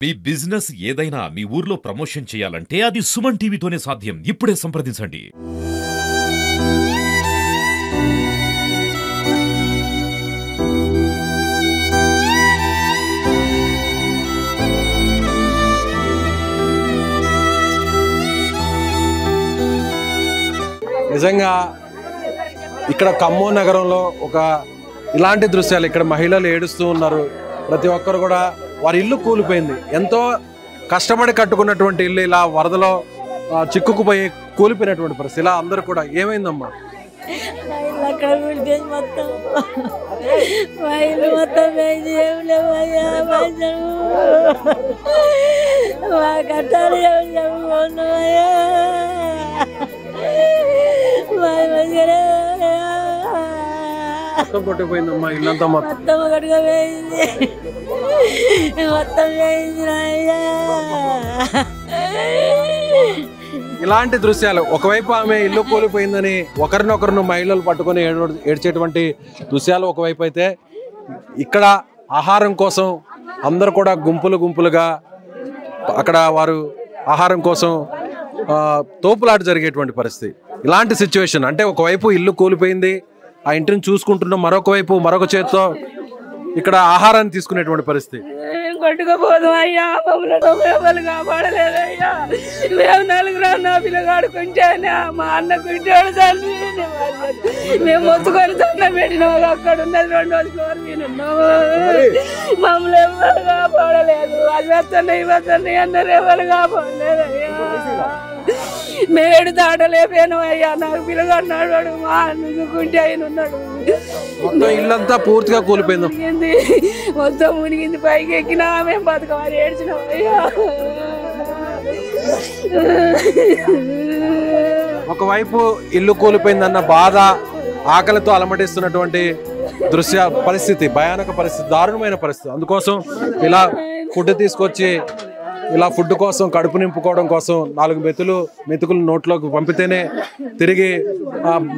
మీ business ఏదైనా మీ ఊర్లో promotion చేయాలంటే అది సుమన్ టీవీతోనే సాధ్యం. ఇప్పుడే సంప్రదించండి. నిజంగా ఇక్కడ ఖమ్మం నగరంలో ఒక ఇలాంటి దృశ్యాలు, ఇక్కడ మహిళలు ఏడుస్తూ ఉన్నారు. ప్రతి ఒక్కరు కూడా వారి ఇల్లు కూలిపోయింది. ఎంతో కష్టపడి కట్టుకున్నటువంటి ఇల్లు ఇలా వరదలో చిక్కుకుపోయి కూలిపోయినటువంటి పరిస్థితి. ఇలా అందరూ కూడా ఏమైందమ్మా? మొత్తం కొట్టుకుపోయిందమ్మా ఇల్లంతా. మొత్తం ఇలాంటి దృశ్యాలు, ఒకవైపు ఆమె ఇల్లు కూలిపోయిందని ఒకరినొకరును మహిళలు పట్టుకొని ఏడ్చేటువంటి దృశ్యాలు ఒకవైపు అయితే, ఇక్కడ ఆహారం కోసం అందరూ కూడా గుంపులుగా అక్కడ వారు ఆహారం కోసం తోపులాట జరిగేటువంటి పరిస్థితి. ఇలాంటి సిచ్యువేషన్ అంటే ఒకవైపు ఇల్లు కూలిపోయింది, ఆ ఇంటిని చూసుకుంటున్న మరొక చేతితో ఇక్కడ ఆహారాన్ని తీసుకునేటువంటి పరిస్థితి. కొట్టుకుపోదు అయ్యా, మమ్మల్ని కాపాడలేదయ్యా. మేము నలుగురు నా పిల్లగాడుకుంటాను, మా అన్నకుంటాడు తల్లి. మేము మొత్తుకొని తొందర పెట్టిన వాళ్ళు అక్కడ ఉన్నది 2వ ఫ్లోర్ మీద ఉన్నాము. మమ్మల్ని ఎవరు కాపాడలేదు. అది వస్తున్నాయి అన్నారు, ఎవరు కాపాడలేదయ్యా. మేడు దాటలేపోయాను అయ్యా. నాకు పిల్లగాడు మా అన్నుకుంటే ఆయన ఉన్నాడు. ఇల్లంతా పూర్తిగా కూలిపోయింది, మొత్తం మునిగింది. పైకి ఎక్కినా మేము బతకమని ఏడ్చినాం అయ్యా. ఒకవైపు ఇల్లు కూలిపోయిందన్న బాధ, ఆకలితో అలమటిస్తున్నటువంటి పరిస్థితి, భయానక పరిస్థితి, దారుణమైన పరిస్థితి. అందుకోసం ఇలా ఫుడ్ తీసుకొచ్చి ఇలా ఫుడ్ కోసం కడుపు నింపుకోవడం కోసం 4 మెతుకులు నోట్లోకి పంపితేనే తిరిగి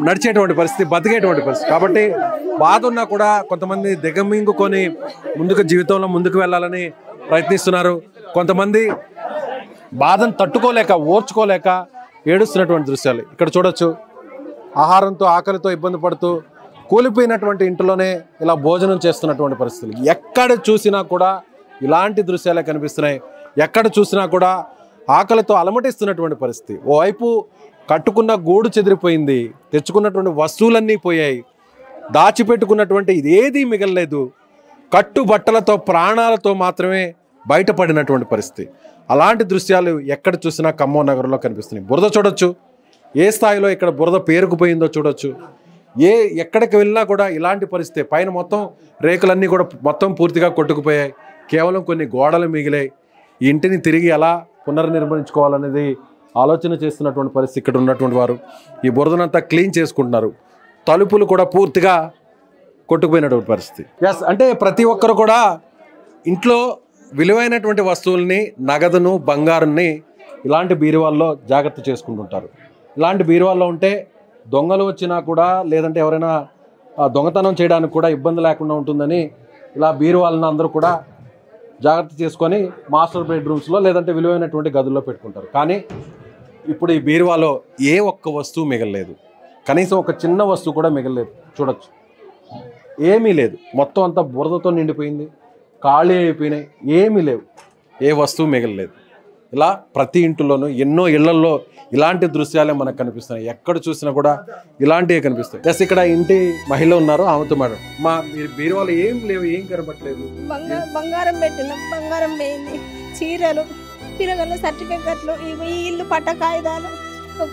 నడిచేటువంటి పరిస్థితి, బతికేటువంటి పరిస్థితి. కాబట్టి బాధ ఉన్నా కూడా కొంతమంది దిగమింగుకొని జీవితంలో ముందుకు వెళ్ళాలని ప్రయత్నిస్తున్నారు. కొంతమంది బాధను తట్టుకోలేక, ఓర్చుకోలేక ఏడుస్తున్నటువంటి దృశ్యాలు ఇక్కడ చూడొచ్చు. ఆహారంతో, ఆకలితో ఇబ్బంది పడుతూ కూలిపోయినటువంటి ఇంట్లోనే ఇలా భోజనం చేస్తున్నటువంటి పరిస్థితులు ఎక్కడ చూసినా కూడా ఇలాంటి దృశ్యాలే కనిపిస్తున్నాయి. ఎక్కడ చూసినా కూడా ఆకలితో అలమటిస్తున్నటువంటి పరిస్థితి. ఓవైపు కట్టుకున్న గూడు చెదిరిపోయింది, తెచ్చుకున్నటువంటి వస్తువులన్నీ పోయాయి, దాచిపెట్టుకున్నటువంటి ఇదేదీ మిగలలేదు. కట్టుబట్టలతో, ప్రాణాలతో మాత్రమే బయటపడినటువంటి పరిస్థితి. అలాంటి దృశ్యాలు ఎక్కడ చూసినా ఖమ్మం నగరంలో కనిపిస్తున్నాయి. బురద చూడొచ్చు, ఏ స్థాయిలో ఇక్కడ బురద పేరుకుపోయిందో చూడొచ్చు. ఎక్కడికి వెళ్ళినా కూడా ఇలాంటి పరిస్థితి. పైన మొత్తం రేకులన్నీ కూడా మొత్తం పూర్తిగా కొట్టుకుపోయాయి. కేవలం కొన్ని గోడలు మిగిలాయి. ఈ ఇంటిని తిరిగి ఎలా పునర్నిర్మించుకోవాలనేది ఆలోచన చేస్తున్నటువంటి పరిస్థితి. ఇక్కడ ఉన్నటువంటి వారు ఈ బురదనంతా క్లీన్ చేసుకుంటున్నారు. తలుపులు కూడా పూర్తిగా కొట్టుకుపోయినటువంటి పరిస్థితి. అంటే ప్రతి ఒక్కరు కూడా ఇంట్లో విలువైనటువంటి వస్తువుల్ని, నగదును, బంగారుని ఇలాంటి బీరువాల్లో జాగ్రత్త చేసుకుంటుంటారు. ఇలాంటి బీరువాల్లో ఉంటే దొంగలు వచ్చినా కూడా, లేదంటే ఎవరైనా దొంగతనం చేయడానికి కూడా ఇబ్బంది లేకుండా ఉంటుందని ఇలా బీరువాలను అందరూ కూడా జాగ్రత్త చేసుకొని మాస్టర్ బెడ్రూమ్స్లో లేదంటే విలువైనటువంటి గదుల్లో పెట్టుకుంటారు. కానీ ఇప్పుడు ఈ బీరువాలో ఏ ఒక్క వస్తువు మిగలలేదు. కనీసం ఒక చిన్న వస్తువు కూడా మిగలలేదు. చూడొచ్చు, ఏమీ లేదు. మొత్తం అంతా బురదతో నిండిపోయింది, ఖాళీ అయిపోయినాయి, ఏమీ లేవు, ఏ వస్తువు మిగలలేదు. ఇలా ప్రతి ఇంటిలోనూ, ఎన్నో ఇళ్లల్లో ఇలాంటి దృశ్యాలే మనకు కనిపిస్తున్నాయి. ఎక్కడ చూసినా కూడా ఇలాంటివే కనిపిస్తాయి. జస్ట్ ఇక్కడ ఇంటి మహిళ ఉన్నారు, ఆమెతో మేడం, మా బీరువాలో ఏం లేవు, ఏం కనపట్లేదు. బంగారం పెట్టినాం, బంగారం పోయింది, చీరలు, పిల్లల సర్టిఫికెట్లు, ఈ ఇల్లు పట్ట కాగితాలు,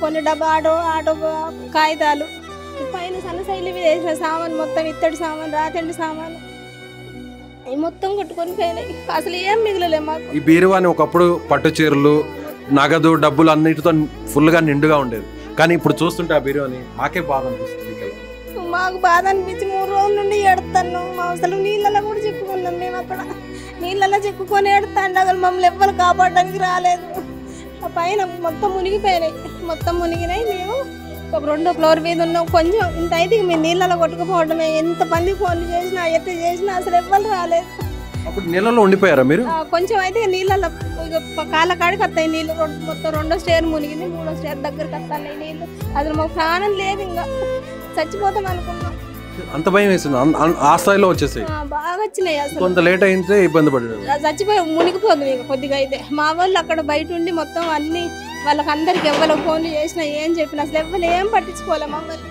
కొన్ని డబ్బా ఆటో కాగితాలు, పైన సన్నసైలు వేసిన సామాన్, మొత్తం ఇత్తడి సామాన్, రాతండి సామాను మొత్తం కొట్టుకొని పోయినాయి. అసలు ఏం మిగిలలే మాకు. ఈ బీరువాని ఒకప్పుడు పట్టు చీరలు, నగదు, డబ్బులు అన్నిటితో ఫుల్గా నిండుగా ఉండేది. కానీ ఇప్పుడు చూస్తుంటే ఆ బీరువాని నాకే బాధ అనిపిస్తుంది. మాకు బాధ అనిపించి 3 రోజుల నుండి ఏడుతాను. అసలు నీళ్ళలో కూడా చిక్కుకున్నాం. మేము అక్కడ నీళ్ళలో చిక్కుకొని ఏడుతాండి. అసలు మమ్మల్ని ఎవ్వరు కాపాడడానికి రాలేదు. పైన మొత్తం మునిగిపోయినాయి, మొత్తం మునిగినాయి. మేము ఒక 2వ ఫ్లోర్ మీద ఉన్నాం. కొంచెం ఇంత అయితే మేము నీళ్ళలో కొట్టుకుపోవడమే. ఎంతమంది ఫోన్లు చేసినా, ఎట్లా చేసినా అసలు ఎవ్వరు రాలేదు. అప్పుడు నీళ్ళలో ఉండిపోయారా మీరు? కొంచెం అయితే నీళ్ళలో కాళ్ళ కాడికి వస్తాయి నీళ్ళు. మొత్తం 2వ స్టేర్ మునిగింది, 3వ స్టేర్ దగ్గరికి వస్తాయి నీళ్ళు. అసలు మాకు ప్రాణం లేదు, ఇంకా చచ్చిపోతాం అనుకున్నాం. అంత భయం వేసింది ఆ స్థాయిలో వచ్చేసాయి? బాగా వచ్చినాయి. అసలు కొంత లేట్ అయితే ఇబ్బంది పడ్డారు. చచ్చిపోయి మునిగిపోతుంది ఇక కొద్దిగా అయితే. మా వాళ్ళు అక్కడ బయట ఉండి మొత్తం అన్ని వాళ్ళకి అందరికి ఎవరికి ఫోన్లు చేసినా ఏం చెప్పినా అసలు ఎవరు ఏం పట్టించుకోలే మమ్మల్ని.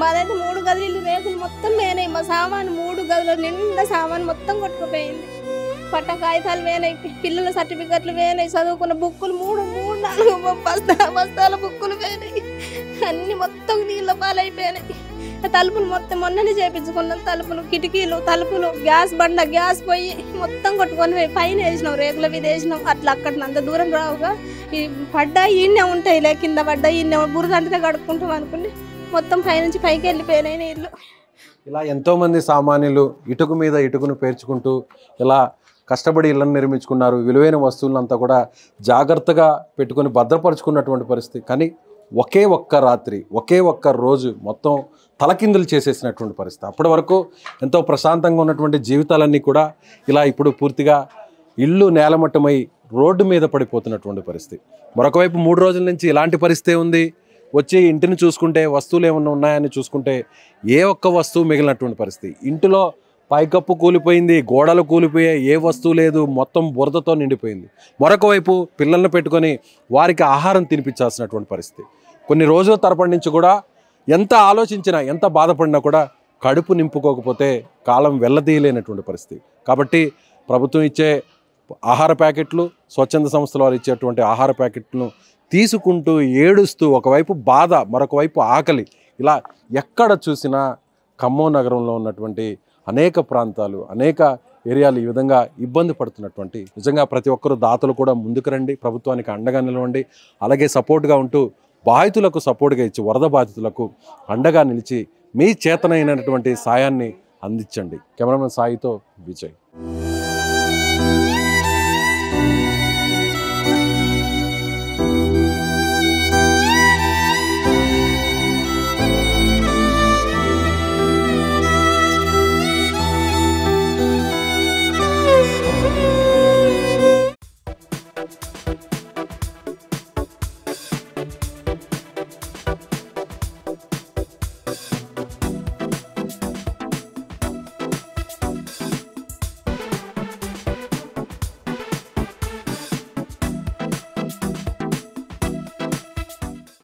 మాదైతే 3 గదులు ఇల్లు, రేకులు మొత్తం వేనాయి. మా సామాను 3 గదులు నిండా సామాను మొత్తం కొట్టుకుపోయింది. పట్ట కాగితాలు వేనాయి, పిల్లల సర్టిఫికెట్లు వేనాయి, చదువుకున్న బుక్కులు 3-4 బస్తాల బుక్కులు వేనాయి. అన్ని మొత్తం నీళ్ళ పాలైపోయినాయి. తలుపులు మొత్తం మొన్ననే చేపించుకున్నాం. తలుపులు, కిటికీలు, తలుపులు, గ్యాస్ బండ, గ్యాస్ పొయ్యి మొత్తం కొట్టుకొని పైన వేసినాం, రేకుల మీద వేసినాం. అట్లా అక్కడ అంత దూరం రావుగా ఈ పడ్డా ఈయనే ఉంటాయి, లే కింద పడ్డా ఈయన బురద అంటే కడుక్కుంటాం అనుకుని మొత్తం పైనుంచి పైకి వెళ్ళిపోయినాయి నీళ్ళు. ఇలా ఎంతోమంది సామాన్యులు ఇటుకు మీద ఇటుకును పేర్చుకుంటూ ఇలా కష్టపడి ఇళ్లను నిర్మించుకున్నారు. విలువైన వస్తువులంతా కూడా జాగ్రత్తగా పెట్టుకొని భద్రపరుచుకున్నటువంటి పరిస్థితి. కానీ ఒకే ఒక్క రాత్రి, ఒకే ఒక్క రోజు మొత్తం తలకిందులు చేసేసినటువంటి పరిస్థితి. అప్పటి వరకు ఎంతో ప్రశాంతంగా ఉన్నటువంటి జీవితాలన్నీ కూడా ఇలా ఇప్పుడు పూర్తిగా ఇల్లు నేలమట్టమై రోడ్డు మీద పడిపోతున్నటువంటి పరిస్థితి. మరొక వైపు 3 రోజుల నుంచి ఇలాంటి పరిస్థితి ఉంది. వచ్చి ఇంటిని చూసుకుంటే వస్తువులు ఏమన్నా ఉన్నాయని చూసుకుంటే ఏ ఒక్క వస్తువు మిగిలినటువంటి పరిస్థితి. ఇంటిలో పైకప్పు కూలిపోయింది, గోడలు కూలిపోయాయి, ఏ వస్తువు లేదు, మొత్తం బురదతో నిండిపోయింది. మరొక వైపు పిల్లల్ని పెట్టుకొని వారికి ఆహారం తినిపించాల్సినటువంటి పరిస్థితి. కొన్ని రోజుల తరపటి నుంచి కూడా ఎంత ఆలోచించినా, ఎంత బాధపడినా కూడా కడుపు నింపుకోకపోతే కాలం వెళ్ళదీయలేనటువంటి పరిస్థితి. కాబట్టి ప్రభుత్వం ఇచ్చే ఆహార ప్యాకెట్లు, స్వచ్ఛంద సంస్థల వారు ఇచ్చేటువంటి ఆహార ప్యాకెట్లను తీసుకుంటూ ఏడుస్తూ ఒకవైపు బాధ, మరొక వైపు ఆకలి, ఇలా ఎక్కడ చూసినా ఖమ్మం నగరంలో ఉన్నటువంటి అనేక ప్రాంతాలు, అనేక ఏరియాలు ఈ విధంగా ఇబ్బంది పడుతున్నటువంటి, నిజంగా ప్రతి ఒక్కరూ దాతలు కూడా ముందుకు రండి, ప్రభుత్వానికి అండగా నిలవండి. అలాగే సపోర్ట్గా ఉంటూ బాధితులకు సపోర్ట్గా ఇచ్చి, వరద బాధితులకు అండగా నిలిచి మీ చేతనైనటువంటి సాయాన్ని అందించండి. కెమెరామెన్ సాయితో విజయ్.